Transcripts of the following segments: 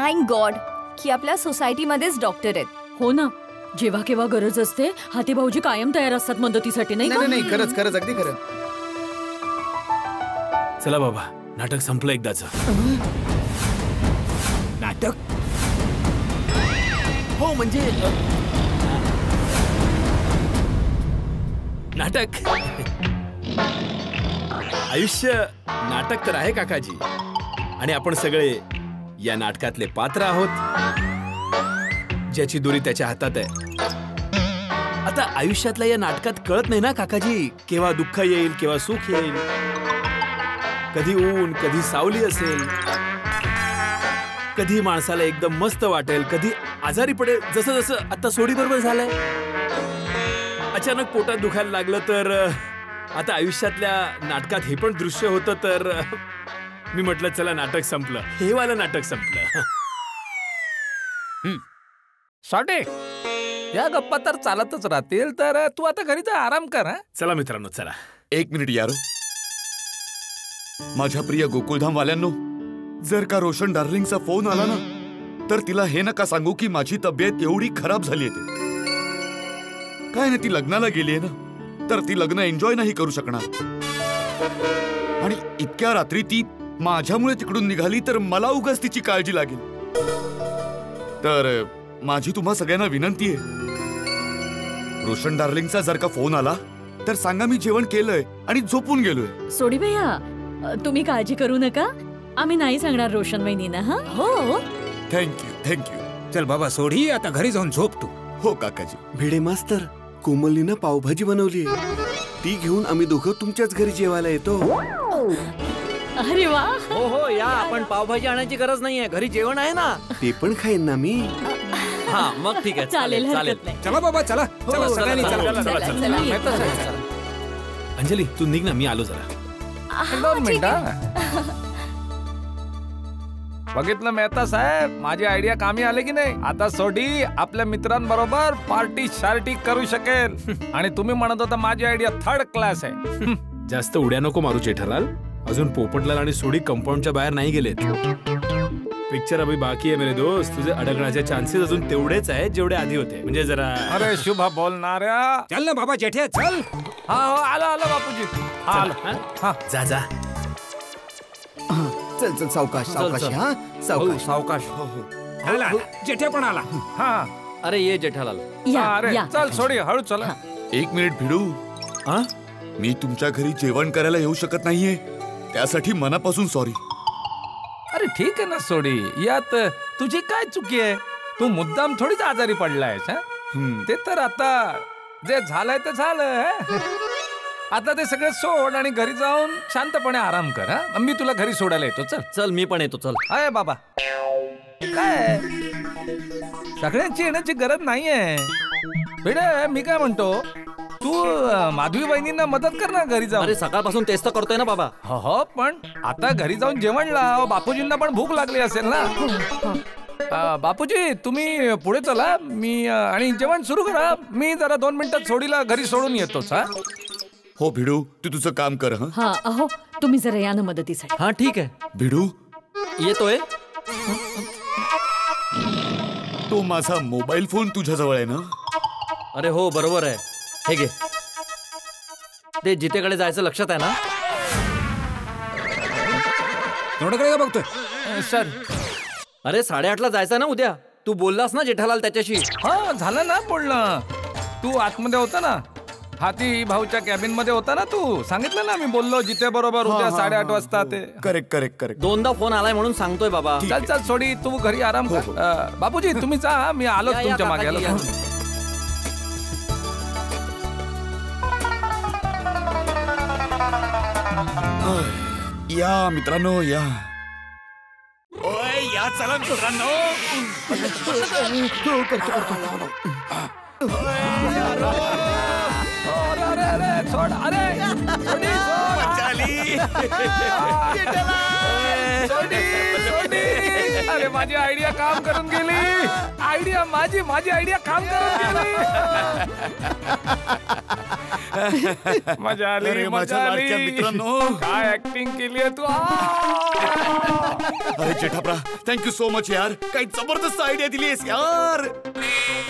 Thank God की आपल्या सोसायटीमध्येच doctor आहेत. हो ना, जेव्हा केव्हा गरज असते हाती भाऊजी कायम तयार असतात मदतीसाठी. नाही नाही खरंच खरंच अगदी खरं. चला बाबा, नाटक संपलं एकदाच. नाटक हो म्हणजे नाटक आयुष्य नाटक तर आहे काकाजी, आणि आपण सगळे या नाटकातले पात्र आहोत, ज्याची दोरी त्याच्या हातात आहे. आता आयुष्यातल्या या नाटकात कळत नाही ना काकाजी, केव्हा दुःख येईल केव्हा सुख येईल, कधी ऊन कधी सावली असेल, कधी माणसाला एकदम मस्त वाटेल, कधी आजारी पडेल, जसं जसं आता सोडी बरोबर झालंय. अचानक पोटात दुखायला लागलं तर आता आयुष्यातल्या नाटकात हे पण दृश्य होतं, तर मी म्हटलं चला नाटक संपलं, हे वालं नाटक संपलं. सॉटे, या गप्पा तर चालतच राहतील, तर तू आता घरी जा, आराम कर. चला मित्रांनो चला. एक मिनिट यार, माझ्या प्रिय गोकुळधाम वाल्यांनो, जर का रोशन डार्लिंगचा फोन आला ना, तर तिला हे नका सांगू की माझी तब्येत एवढी खराब झाली आहे. काय नाही, ती लग्नाला गेली आहे ना, तर ती लग्न एन्जॉय नाही करू शकणार, आणि इतक्या रात्री ती माझ्यामुळे तिकडून निघाली तर मला उगाच तिची काळजी लागेल. तर माझी तुम्हा सगळ्यांना विनंती आहे, रोशन डार्लिंगचा जर का फोन आला तर सांगा मी जेवण केलंय आणि झोपून गेलोय. सोडी भैया, तुम्ही काळजी करू नका, आम्ही नाही सांगणार रोशन वहिनींना. हा हो, थँक्यू. चल बाबा सोडी, आता घरी जाऊन झोप तू. हो काकाजी. भिडे मास्तर, कोमलनीनं पावभाजी बनवली, ती घेऊन आम्ही दोघं तुमच्याच घरी जेवायला येतो. अरे वा. हो हो या, आपण पावभाजी आणायची गरज नाहीये, घरी जेवण आहे ना. ते पण खाईन ना मी. हा मग ठीक आहे, चालेल. चला बाबा चला, चला सगळ्यांनी चला. अंजली तू निघ ना, मी आलो जरा. 2 मिनिटं. बघितलं मेहता साहेब, माझी आयडिया कामी आले की नाही. आता सोडी आपल्या मित्रांबरोबर पार्टी शार्टी करू शकेल, आणि तुम्ही म्हणत होता माझी आयडिया 3rd क्लास आहे. जास्त उड्या नको मारू जेठालाल, अजून पोपटलाल आणि सोडी कंपाऊंडच्या बाहेर नाही गेलेत. पिक्चर अभी बाकी आहे मेरे दोस्त, तुझे अडकण्याचे चान्सेस अजून तेवढेच आहेत जेवढे आधी होते, म्हणजे जरा. अरे शुभा बोलणाऱ्या, चल ना बाबा जेठ्या, चल. हा हो, आलो बापूजी, आलो. हा जा. चल सावकाश सावकाश. हा सावकाश. आला जेठ्या पण आला. हा अरे ये जेठालाल. अरे चल सोडी, हळू चला. एक मिनिट भिडू, मी तुमच्या घरी जेवण करायला येऊ शकत नाहीये, त्यासाठी मनापासून सॉरी. अरे ठीक आहे ना सोडी, यात तुझी काय चुकी आहे? तू मुद्दाम थोडीच आजारी पडलायस. ते तर आता जे झालंय ते झालं. आता ते सगळे सोड आणि घरी जाऊन शांतपणे आराम कर. मी तुला घरी सोडायला येतो. चल चल, मी पण येतो. चल. अरे बाबा, काय सगळ्यांची येण्याची गरज नाहीये. भिडे, मी काय म्हणतो, तू माधवी बहिणींना मदत कर ना घरी जाऊन. अरे सकाळपासून तेच तर करतोय ना बाबा. हो, पण आता घरी जाऊन जेवण लाव, बापूजींना पण भूक लागली असेल ना. बापूजी तुम्ही पुढे चला, मी आणि जेवण सुरू करा. मी जरा 2 मिनिटात सोडीला घरी सोडून येतोच. हो भिडू, तू तुझं काम कर. हा अहो, तुम्ही जरा या ना मदतीसाठी. हा ठीक आहे भिडू, येतोय. तो माझा मोबाईल फोन तुझ्या जवळ आहे ना? अरे हो बरोबर आहे, हे घे. ते जितेकडे जायचं लक्षात आहे ना? तोंडाकडे बघतोय सर. अरे 8:30ला जायचं ना उद्या. तू बोललास ना जेठालाल त्याच्याशी? हा झालं ना बोलणं. तू आतमध्ये होता ना, हाती भाऊच्या कॅबिन मध्ये होता ना. तू सांगितलं ना, मी बोललो जिते बरोबर उद्या 8:30 वाजता. ते करेक्ट. 2दा फोन आलाय म्हणून सांगतोय बाबा. चल सोडी, तू घरी आराम कर. बापूजी तुम्ही जा, मी आलो तुमच्या मागे. या मित्रांनो या. ओय या, चला मित्रांनो. सोड. अरे माझी आयडिया काम करून गेली. माझी आयडिया काम करून गेली. मजा आली अरे, मजा माझ्या लाडक्या आली मित्रांनो. काय ऍक्टिंग केली आहे तू अरे जेठाप्रा, थँक्यू सो मच यार. काही जबरदस्त आयडिया दिलीस यार.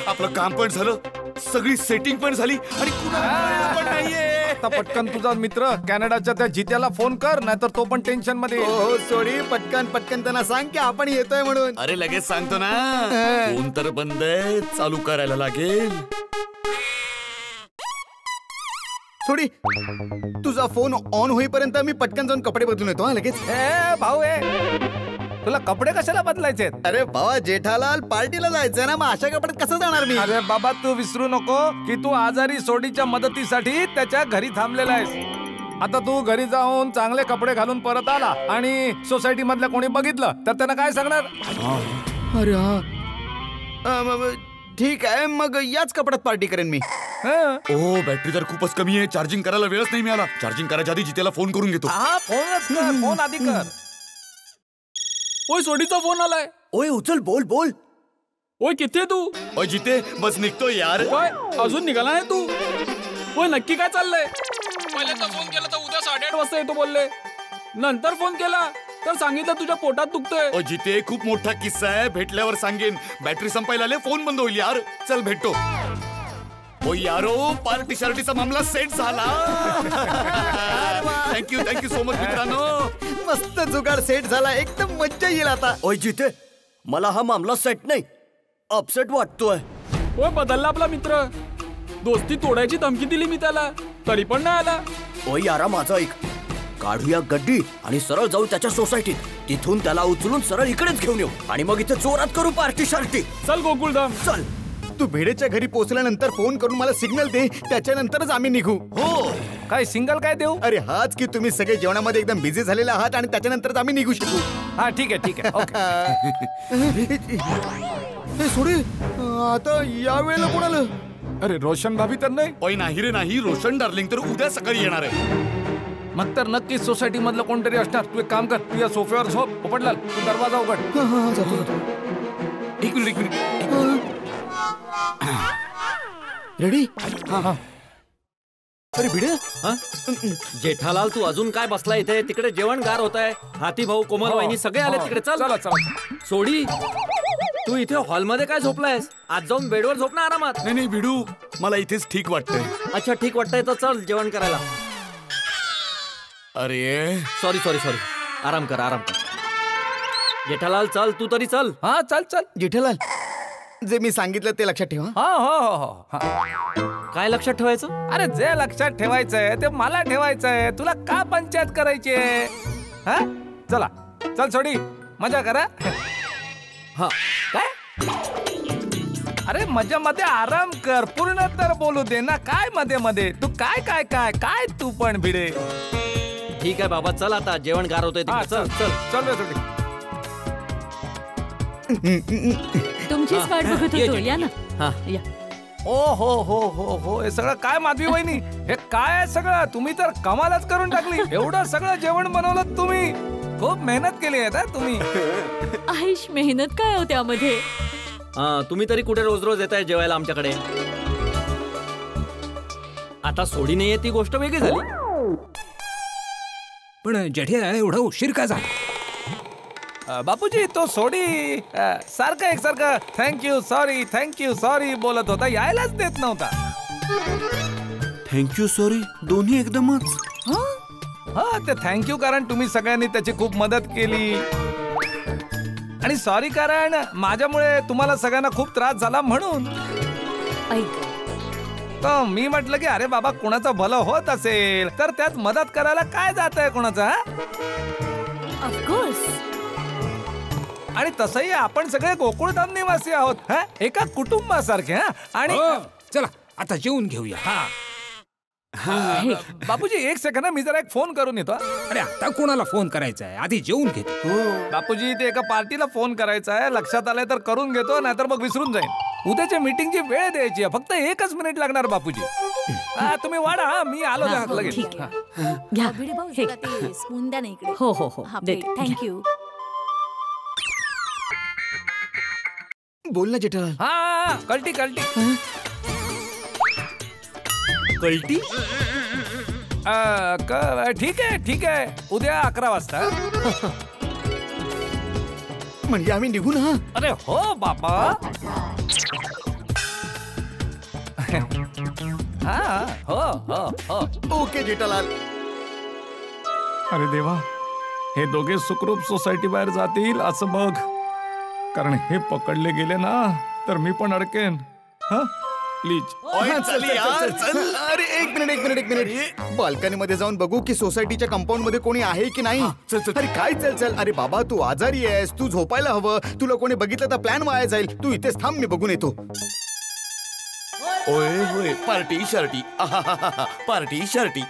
आपलं काम पण झालं, सगळी सेटिंग पण झाली आणि कुणाला पण नाहीये. आता पटकन तुझा मित्र कॅनडाच्या त्या जित्याला फोन कर, नाहीतर तो पण टेन्शन मध्ये येईल. हो सोडी, पटकन पटकन त्यांना सांग की आपण येतोय म्हणून. अरे लगेच सांगतो ना. फोन तर बंद आहे, चालू करायला लागेल. सोडी, तुझा फोन ऑन होईपर्यंत मी पटकन जाऊन कपडे बदलून येतो. हा लगेच. ए भाऊ तुला कपडे कशाला बदलायचे? अरे बाबा, जेठालाल पार्टीला जायचंय ना, मग अशा कपड्यात कसं जाणार मी? अरे बाबा, तू विसरू नको की तू आजारी सोडीच्या मदतीसाठी त्याच्या घरी थांबलेला आहेस. आता तू घरी जाऊन चांगले कपडे घालून परत आला आणि सोसायटी मधल्या कोणी बघितलं तर त्यांना काय सांगणार? अरे हा, ठीक आहे, मग याच कपड्यात पार्टी करेन मी. ओ बॅटरी तर खूपच कमी आहे, चार्जिंग करायला वेळच नाही मिळाला. चार्जिंग करायच्या आधी जितेला फोन करून घेतो. हा, फोनच कर, फोन आधी कर. ओय सोडीचा फोन आलाय. ओय उचल, बोल बोल. ओय किती तू? ओ जिते, बस निघतो यार. काय अजून निघाला नाही तू? ओय नक्की काय चाललंय? पहिल्यांदा फोन केला तर उद्या 8:30 वाजता येतो बोलले, नंतर फोन केला तर सांगितलं तुझ्या पोटात दुखतंय. ओ जिते, खूप मोठा किस्सा आहे, भेटल्यावर सांगेन. बॅटरी संपायला आले, फोन बंद होईल यार. चल भेटतो. ओ यारो, पार्टी शार्टीचा मामला सेट झाला. थँक्यू सो मच मित्रांनो. मस्त जुगाड सेट झाला, एकदम मज्जा येईल आता. ओय जिथे, मला हा मामला सेट नाही, अपसेट वाटतोय. ओय बदलला आपला मित्र, दोस्ती तोडायची धमकी दिली मी त्याला, तरी पण नाही आला. ओय यारा, माझं ऐक, काढूया गड्डी आणि सरळ जाऊ त्याच्या सोसायटीत. तिथून त्याला उचलून सरळ इकडेच घेऊन येऊ आणि मग इथे जोरात करू पार्टी शार्टी. चल गोकुळधाम चल. तू भिडेच्या घरी पोहोचल्यानंतर फोन करून मला सिग्नल दे, त्याच्यानंतरच आम्ही निघू. हो, काय सिंगल काय देऊ? अरे हाच की तुम्ही सगळे जेवणामध्ये एकदम बिझी झालेले आहात आणि त्याच्यानंतरच आम्ही निघू शकू. हा ठीक आहे ओके. हे सोडी, आता या वेळेला कोण आलं? अरे रोशन भाभी तर नाही? ओय नाही रे नाही, रोशन डार्लिंग तर उद्या सकाळी येणार आहे. मग तर नक्कीच सोसायटी मधलं कोणतरी असणार. तू एक काम कर, तू या सोफ्यावर झोप. पोपटलाल, तू दरवाजा उघड. एक मिनिट. रेडी? हा. अरे भिडे, जेठालाल, तू अजून काय बसला इथे? तिकडे जेवण गार होत आहे. हाती भाऊ, कोमल वहिनी सगळे आले तिकडे. चल चला. सोडी, तू इथे हॉलमध्ये काय झोपलायस? आज जाऊन बेडवर झोप ना आरामात. नाही भिडू, मला इथेच ठीक वाटतंय. अच्छा ठीक वाटतंय तर चल जेवण करायला. अरे सॉरी आराम कर. जेठालाल चल, तू तरी चल. हा चल. जेठालाल, जे मी सांगितलं ते लक्षात ठेवा. हो. काय लक्षात ठेवायचं? अरे जे लक्षात ठेवायचंय ते मला ठेवायचंय. तुला का पंचायत करायची आहे? हा चला, चल सोडी, मजा करा. हा काय? अरे मजा मध्ये आराम कर, पूर्ण तर बोलू दे ना. काय मध्ये तू काय तू पण भिडे. ठीक आहे बाबा, चल आता जेवण गार होतंय. चल रे सोडी. तुमचीच वाट बघत ये, होतो. या ना. हा. या. ओ हो, हे सगळं काय माधवी वहिनी? हे काय आहे सगळं? तुम्ही तर कमालच करून टाकली. एवढं सगळं जेवण बनवलं तुम्ही. खूप मेहनत केली आहे तुम्ही. आयुष, मेहनत काय हो त्यामध्ये? तुम्ही तरी कुठे रोज येताय जेवायला आमच्याकडे? आता सोडी नाहीये ती गोष्ट वेगळी झाली. पण जेठ्या, एवढा उशीर का झाला? बापूजी, तो सोडी सारखं थँक्यू सॉरी बोलत होता, यायलाच देत नव्हता. थँक्यू सॉरी दोन्ही एकदमच. हा, ते थँक्यू कारण तुम्ही सगळ्यांनी त्याची खूप मदत केली, आणि सॉरी कारण माझ्यामुळे तुम्हाला सगळ्यांना खूप त्रास झाला म्हणून. ऐक, तर मी म्हटलं की अरे बाबा, कुणाचं भलं होत असेल तर त्यात मदत करायला काय जात आहे कुणाचा. ऑफकोर्स. आणि तसंही आपण सगळे गोकुळधाम निवासी आहोत, हा, एका कुटुंबासारखे. आणि चला आता जेवून घेऊया. बापूजी एक सेकंद, मी जरा एक फोन करून येतो. अरे आता कोणाला फोन करायचा आहे? आधी जेवून घेतो. बापूजी, ते एका पार्टीला फोन करायचा आहे. लक्षात आलंय तर करून घेतो, नाहीतर मग विसरून जाईन. उद्याच्या मीटिंगची वेळ द्यायची आहे, फक्त 1 मिनिट लागणार बापूजी. तुम्ही वाढा, मी आलो लगेच. ठीक आहे. घ्या. हे. स्पून द्या ना इकडे. हो. देते. थँक्यू. बोल ना जेठालाल. हा, कल्टी कल्टी ठीक आहे उद्या 11 वाजता. म्हणजे आम्ही निघू ना? अरे हो बाबा. हा हो हो हो. ओके जेठालाल. अरे देवा, हे दोघे सुखरूप सोसायटी बाहेर जातील असं बघ, कारण हे पकडले गेले ना तर मी पण अडकेन. हा प्लीज. अरे एक मिनिट बाल्कनी मध्ये जाऊन बघू की सोसायटीच्या कंपाऊंड मध्ये कोणी आहे की नाही. अरे काय चल. अरे बाबा तू आजारी आहेस, तू झोपायला हवं. तुला कोणी बघितलं तर प्लॅन वाया जाईल. तू इथेच थांब, मी बघून येतो. होय होय, पार्टी शर्टी. पार्टी शर्टी.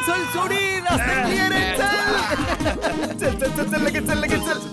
चल सोडी, रस्ता क्लिअर आहे. चल लगेच.